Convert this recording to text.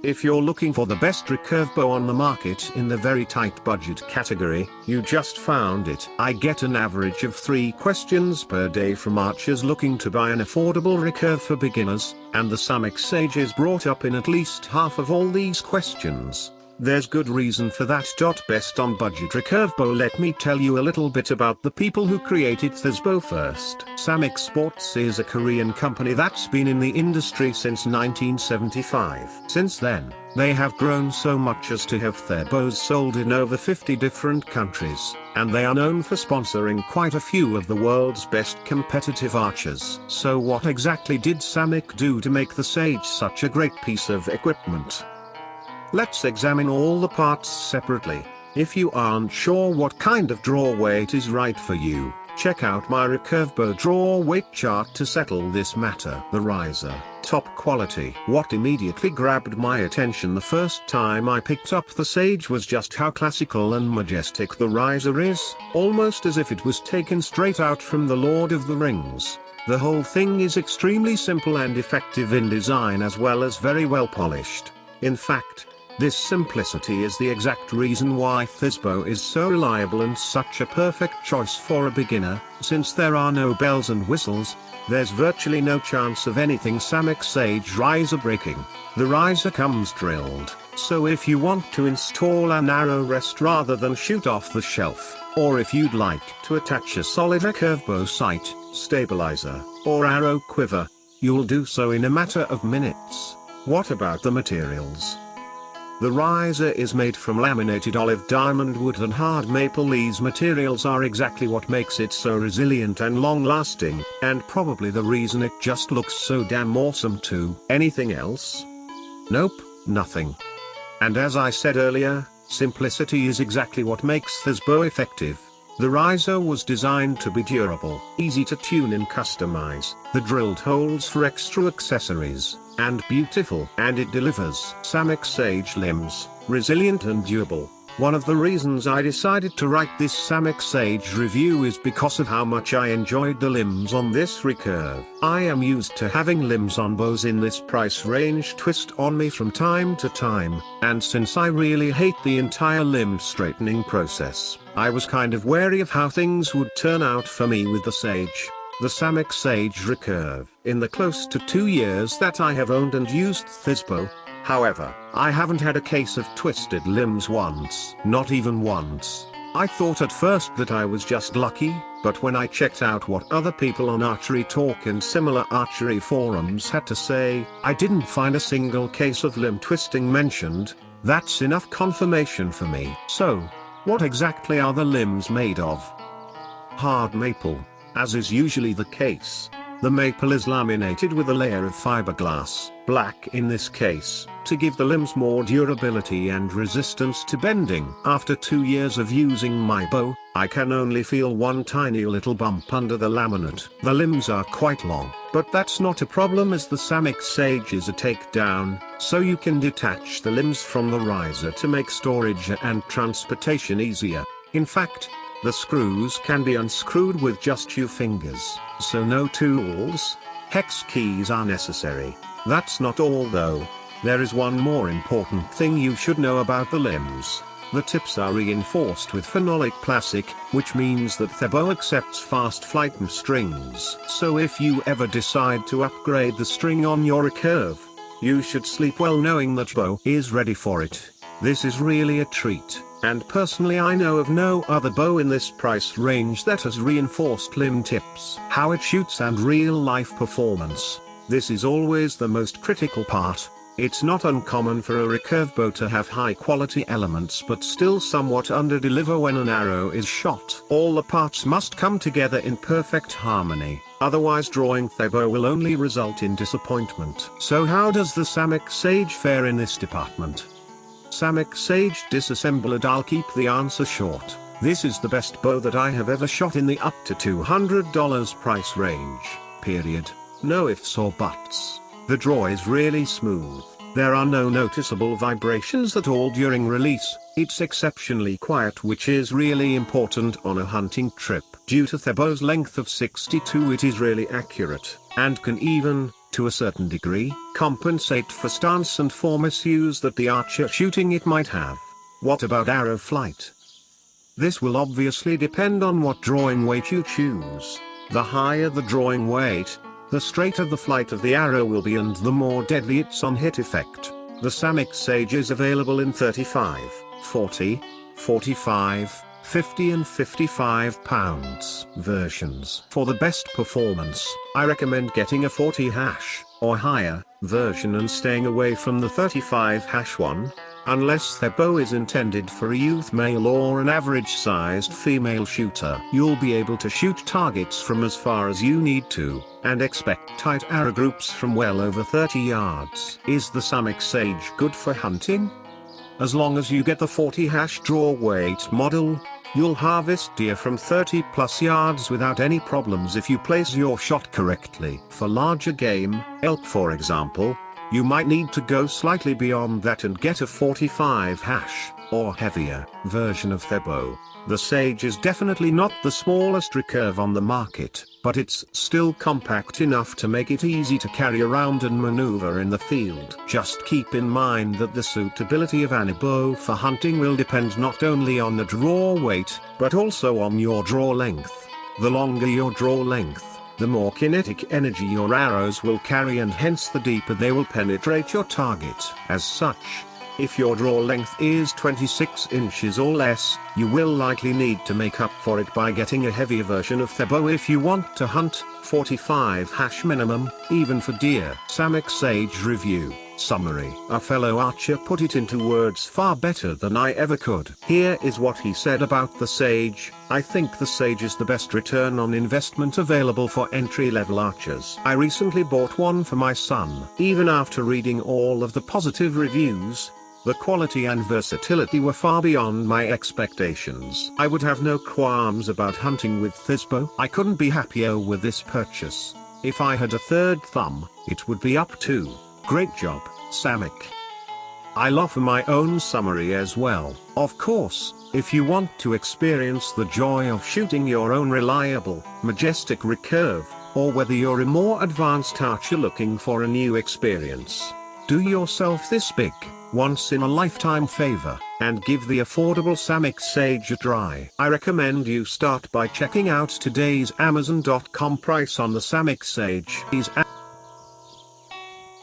If you're looking for the best recurve bow on the market in the very tight budget category, you just found it. I get an average of 3 questions per day from archers looking to buy an affordable recurve for beginners, and the Samick Sage is brought up in at least half of all these questions. There's good reason for that. Best on budget recurve bow. Let me tell you a little bit about the people who created this bow first. Samick Sports is a Korean company that's been in the industry since 1975. Since then, they have grown so much as to have their bows sold in over 50 different countries, and they are known for sponsoring quite a few of the world's best competitive archers. So what exactly did Samick do to make the Sage such a great piece of equipment? Let's examine all the parts separately. If you aren't sure what kind of draw weight is right for you, check out my recurve bow draw weight chart to settle this matter. The riser, top quality. What immediately grabbed my attention the first time I picked up the Sage was just how classical and majestic the riser is, almost as if it was taken straight out from the Lord of the Rings. The whole thing is extremely simple and effective in design as well as very well polished. In fact, this simplicity is the exact reason why this bow is so reliable and such a perfect choice for a beginner. Since there are no bells and whistles, there's virtually no chance of anything Samick Sage riser breaking. The riser comes drilled, so if you want to install an arrow rest rather than shoot off the shelf, or if you'd like to attach a solid recurve bow sight, stabilizer, or arrow quiver, you'll do so in a matter of minutes. What about the materials? The riser is made from laminated olive diamond wood and hard maple. These materials are exactly what makes it so resilient and long-lasting, and probably the reason it just looks so damn awesome too. Anything else? Nope, nothing. And as I said earlier, simplicity is exactly what makes this bow effective. The riser was designed to be durable, easy to tune and customize, the drilled holes for extra accessories, and beautiful. And it delivers. Samick Sage limbs, resilient and durable. One of the reasons I decided to write this Samick Sage review is because of how much I enjoyed the limbs on this recurve. I am used to having limbs on bows in this price range twist on me from time to time, and since I really hate the entire limb straightening process, I was kind of wary of how things would turn out for me with the Sage. The Samick Sage recurve. In the close to 2 years that I have owned and used this bow, however, I haven't had a case of twisted limbs once. Not even once. I thought at first that I was just lucky, but when I checked out what other people on Archery Talk and similar archery forums had to say, I didn't find a single case of limb twisting mentioned. That's enough confirmation for me. So, what exactly are the limbs made of? Hard maple. As is usually the case, the maple is laminated with a layer of fiberglass, black in this case, to give the limbs more durability and resistance to bending. After 2 years of using my bow, I can only feel one tiny little bump under the laminate. The limbs are quite long, but that's not a problem as the Samick Sage is a takedown, so you can detach the limbs from the riser to make storage and transportation easier. In fact, the screws can be unscrewed with just 2 fingers, so no tools, hex keys are necessary. That's not all though. There is one more important thing you should know about the limbs. The tips are reinforced with phenolic plastic, which means that the bow accepts fast flight strings. So if you ever decide to upgrade the string on your recurve, you should sleep well knowing that bow is ready for it. This is really a treat. And personally I know of no other bow in this price range that has reinforced limb tips. How it shoots and real-life performance. This is always the most critical part. It's not uncommon for a recurve bow to have high-quality elements but still somewhat under-deliver when an arrow is shot. All the parts must come together in perfect harmony, otherwise drawing the bow will only result in disappointment. So how does the Samick Sage fare in this department? Samick Sage disassembler. I'll keep the answer short. This is the best bow that I have ever shot in the up to $200 price range, period. No ifs or buts. The draw is really smooth. There are no noticeable vibrations at all during release. It's exceptionally quiet, which is really important on a hunting trip. Due to the bow's length of 62, it is really accurate, and can even to a certain degree, compensate for stance and form issues that the archer shooting it might have. What about arrow flight? This will obviously depend on what drawing weight you choose. The higher the drawing weight, the straighter the flight of the arrow will be and the more deadly its on-hit effect. The Samick Sage is available in 35, 40, 45, 50 and 55 pounds versions. For the best performance, I recommend getting a 40 hash, or higher, version and staying away from the 35 hash one. Unless their bow is intended for a youth male or an average-sized female shooter. You'll be able to shoot targets from as far as you need to, and expect tight arrow groups from well over 30 yards. Is the Samick Sage good for hunting? As long as you get the 40 hash draw weight model, you'll harvest deer from 30 plus yards without any problems if you place your shot correctly. For larger game, elk for example, you might need to go slightly beyond that and get a 45 hash, or heavier, version of their bow. The Sage is definitely not the smallest recurve on the market, but it's still compact enough to make it easy to carry around and maneuver in the field. Just keep in mind that the suitability of any bow for hunting will depend not only on the draw weight, but also on your draw length. The longer your draw length, the more kinetic energy your arrows will carry and hence the deeper they will penetrate your target. As such, if your draw length is 26 inches or less, you will likely need to make up for it by getting a heavier version of the bow if you want to hunt 45 hash minimum, even for deer. Samick Sage Review. Summary. A fellow archer put it into words far better than I ever could. Here is what he said about the Sage. I think the Sage is the best return on investment available for entry-level archers. I recently bought one for my son. Even after reading all of the positive reviews, the quality and versatility were far beyond my expectations. I would have no qualms about hunting with this bow. I couldn't be happier with this purchase. If I had a third thumb, it would be up too. Great job, Samick. I'll offer my own summary as well. Of course, if you want to experience the joy of shooting your own reliable, majestic recurve, or whether you're a more advanced archer looking for a new experience, do yourself this big, once-in-a-lifetime favor, and give the affordable Samick Sage a try. I recommend you start by checking out today's Amazon.com price on the Samick Sage.